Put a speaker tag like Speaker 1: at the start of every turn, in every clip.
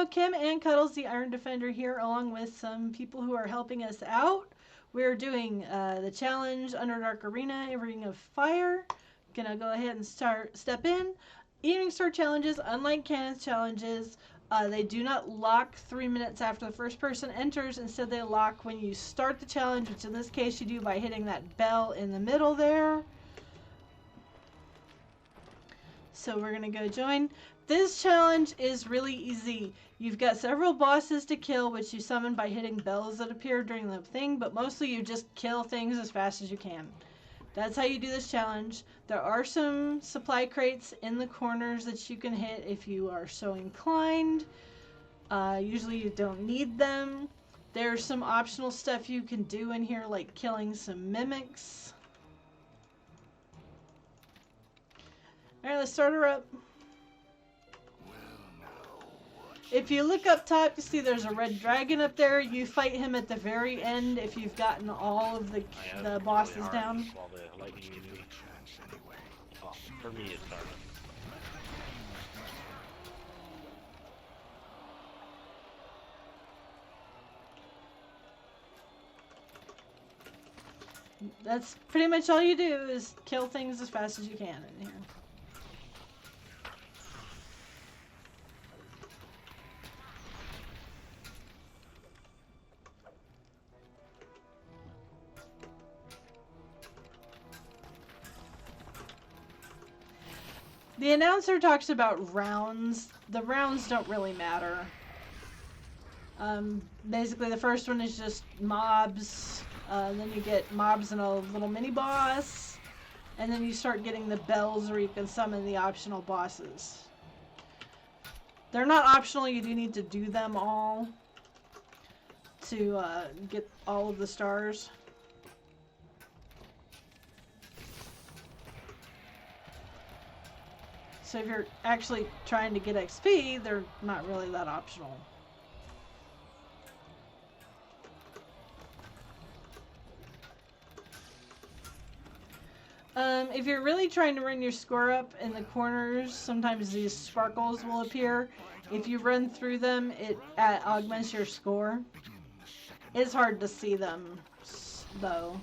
Speaker 1: Hello, Kim and Cuddles, the Iron Defender here, along with some people who are helping us out. We're doing the challenge Underdark Arena, a Ring of Fire. Gonna go ahead and step in. Evening Star challenges, unlike Kenneth's challenges, they do not lock 3 minutes after the first person enters. Instead, they lock when you start the challenge, which in this case you do by hitting that bell in the middle there. So we're gonna go join. This challenge is really easy. You've got several bosses to kill, which you summon by hitting bells that appear during the thing, but mostly you just kill things as fast as you can. That's how you do this challenge. There are some supply crates in the corners that you can hit if you are so inclined. Usually you don't need them. There's some optional stuff you can do in here, like killing some mimics. Alright, let's start her up. If you look up top, you see there's a red dragon up there. You fight him at the very end if you've gotten all of the bosses down.
Speaker 2: Oh, for me, it's started.
Speaker 1: That's pretty much all you do, is kill things as fast as you can in here. The announcer talks about rounds. The rounds don't really matter. Basically, the first one is just mobs. Then you get mobs and a little mini boss. And then you start getting the bells where you can summon the optional bosses. They're not optional, you do need to do them all to get all of the stars. So if you're actually trying to get XP, they're not really that optional. If you're really trying to run your score up in the corners, sometimes these sparkles will appear. If you run through them, it augments your score. It's hard to see them, though,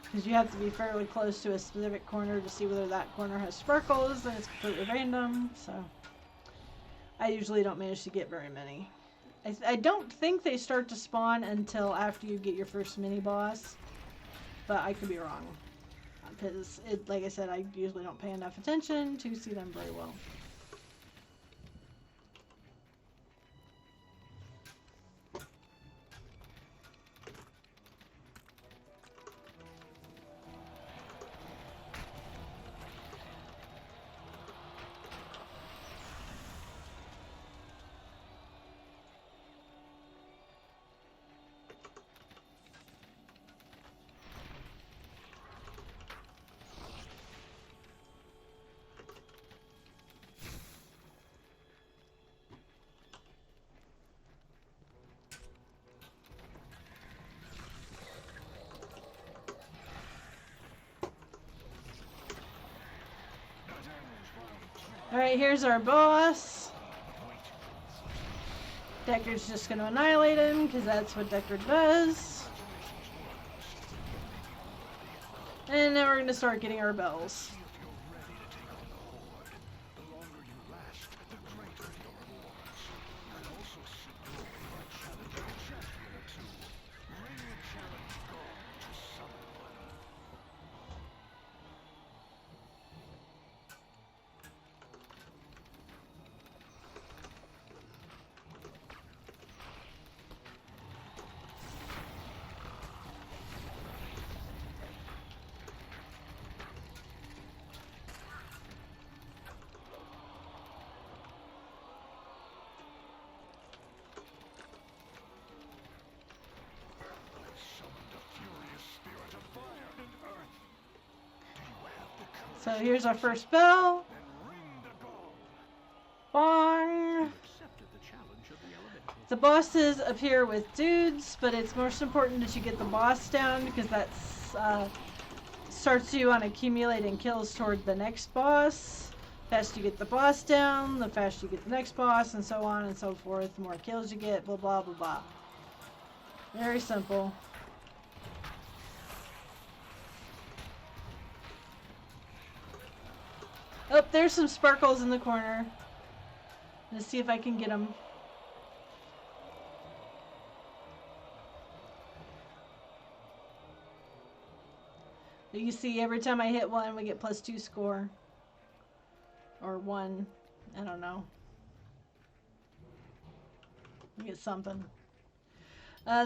Speaker 1: because you have to be fairly close to a specific corner to see whether that corner has sparkles, and it's completely random, so I usually don't manage to get very many. I don't think they start to spawn until after you get your first mini-boss, but I could be wrong, because, like I said, I usually don't pay enough attention to see them very well. Alright, here's our boss. Decker's just going to annihilate him, because that's what Decker does. And now we're going to start getting our bells. So here's our first bell. Bong! The bosses appear with dudes, but it's most important that you get the boss down, because that starts you on accumulating kills toward the next boss. faster you get the boss down, the faster you get the next boss, and so on and so forth. The more kills you get, blah blah blah blah. Very simple. Oh, there's some sparkles in the corner. Let's see if I can get them. You see, every time I hit one, we get +2 score. Or 1. I don't know. We get something.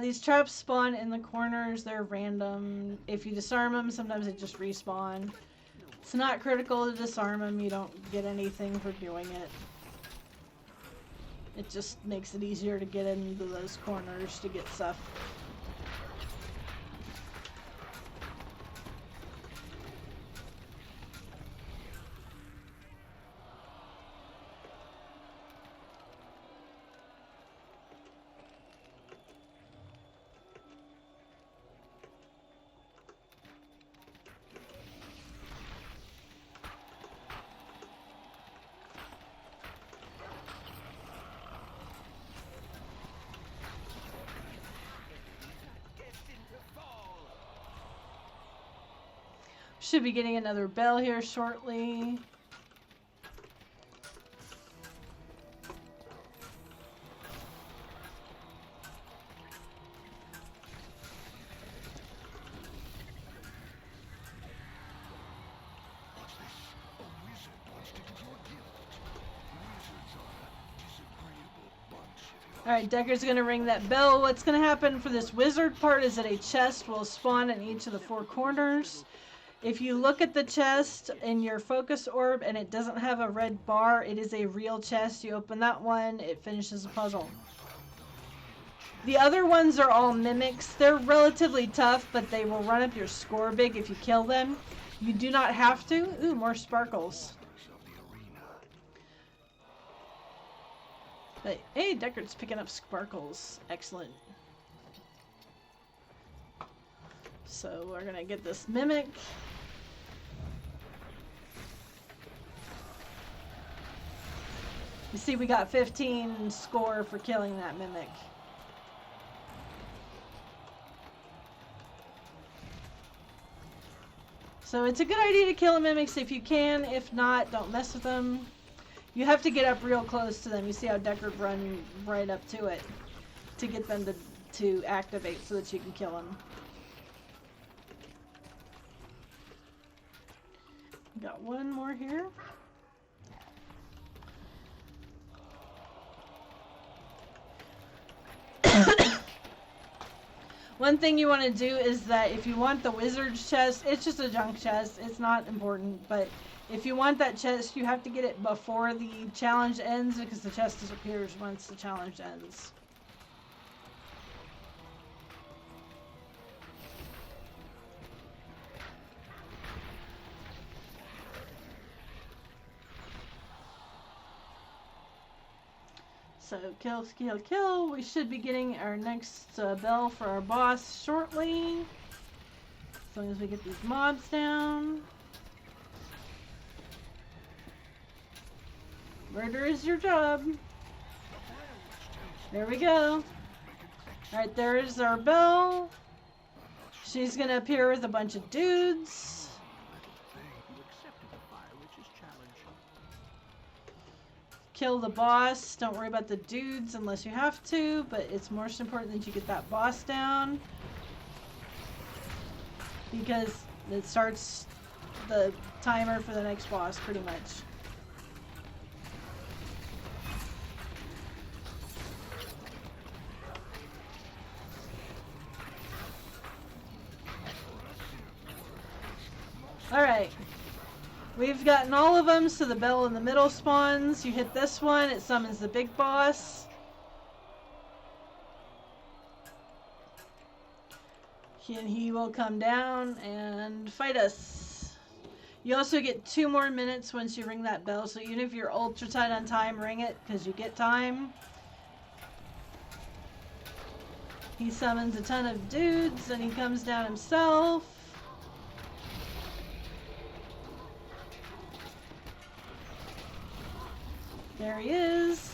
Speaker 1: These traps spawn in the corners. They're random. If you disarm them, sometimes they just respawn. It's not critical to disarm them. You don't get anything for doing it. It just makes it easier to get into those corners to get stuff. Should be getting another bell here shortly. Alright, Decker's going to ring that bell. What's going to happen for this wizard part is that a chest will spawn in each of the 4 corners. If you look at the chest in your focus orb and it doesn't have a red bar, it is a real chest. You open that one, it finishes the puzzle. The other ones are all mimics. They're relatively tough, but they will run up your score big if you kill them. You do not have to. Ooh, more sparkles. But, hey, Deckard's picking up sparkles. Excellent. So we're gonna get this mimic. You see, we got 15 score for killing that mimic. So it's a good idea to kill the mimics if you can. If not, don't mess with them. You have to get up real close to them. You see how Deckard run right up to it to get them to activate so that you can kill them. Got one more here. One thing you want to do is that if you want the wizard's chest, it's just a junk chest. It's not important, but if you want that chest, you have to get it before the challenge ends because the chest disappears once the challenge ends. So kill, kill, kill. We should be getting our next bell for our boss shortly. As long as we get these mobs down. Murder is your job. There we go. Alright, there's our bell. She's gonna appear with a bunch of dudes. Kill the boss. Don't worry about the dudes unless you have to, but it's most important that you get that boss down because it starts the timer for the next boss pretty much. Alright. We've gotten all of them, so the bell in the middle spawns. You hit this one, it summons the big boss. And he will come down and fight us. You also get 2 more minutes once you ring that bell, so even if you're ultra tight on time, ring it, because you get time. He summons a ton of dudes, and he comes down himself. There he is.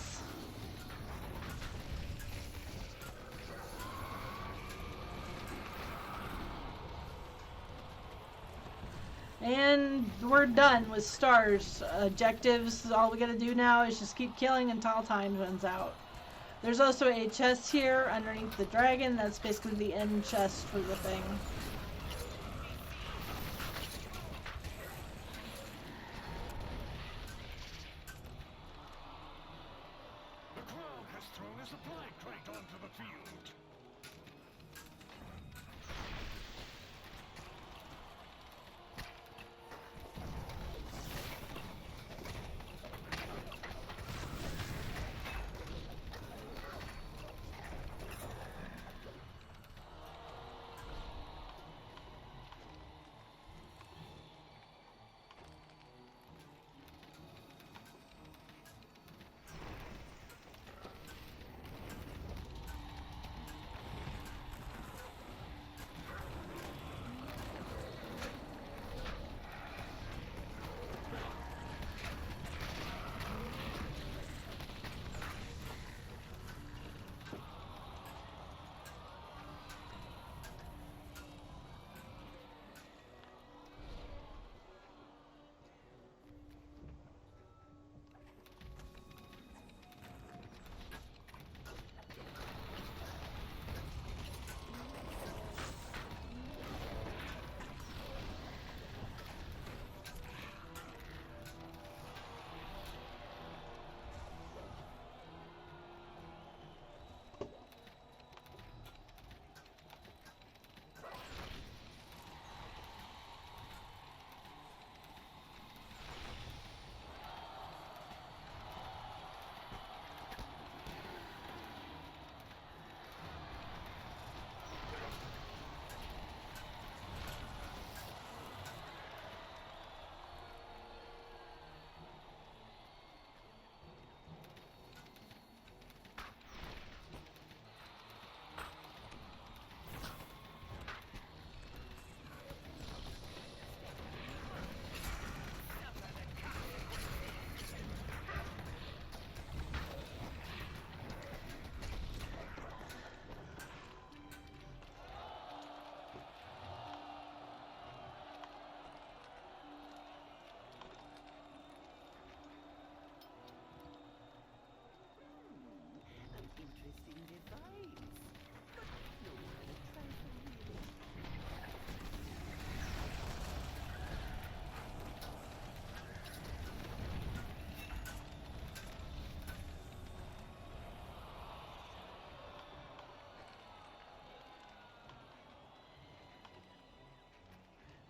Speaker 1: And we're done with stars. Objectives, all we gotta do now is just keep killing until time runs out. There's also a chest here underneath the dragon. That's basically the end chest for the thing.
Speaker 3: The crowd has thrown a supply crate onto the field.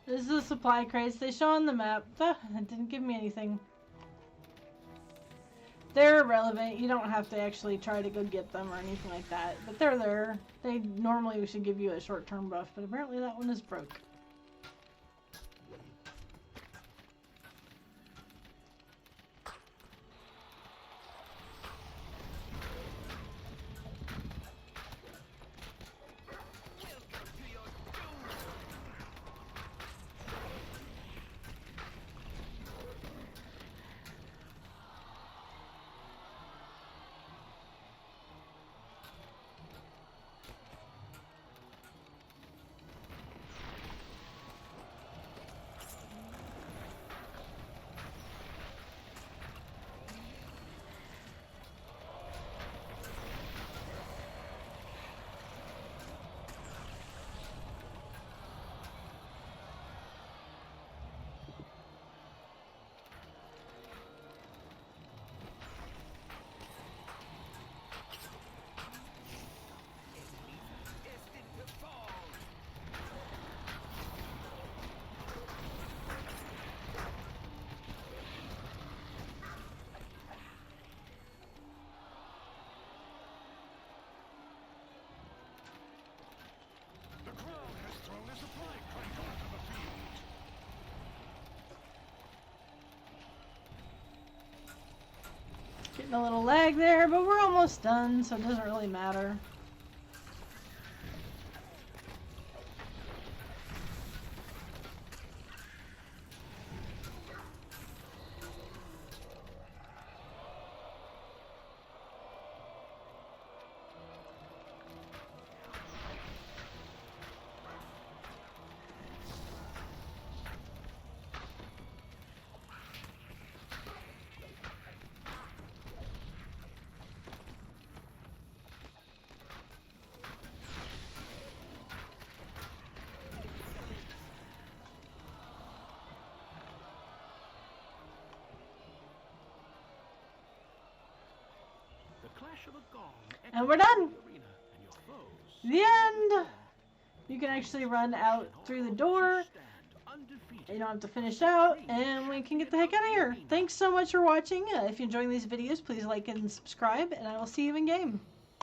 Speaker 1: This is the supply crates they show on the map. It didn't give me anything. They're irrelevant. You don't have to actually try to go get them or anything like that. But they're there. They normally should give you a short-term buff, but apparently that one is broke. Getting a little lag there, but we're almost done, so it doesn't really matter. And we're done. The end. You can actually run out through the door. You don't have to finish out, and we can get the heck out of here. Thanks so much for watching. If you're enjoying these videos, please like and subscribe, and I will see you in game.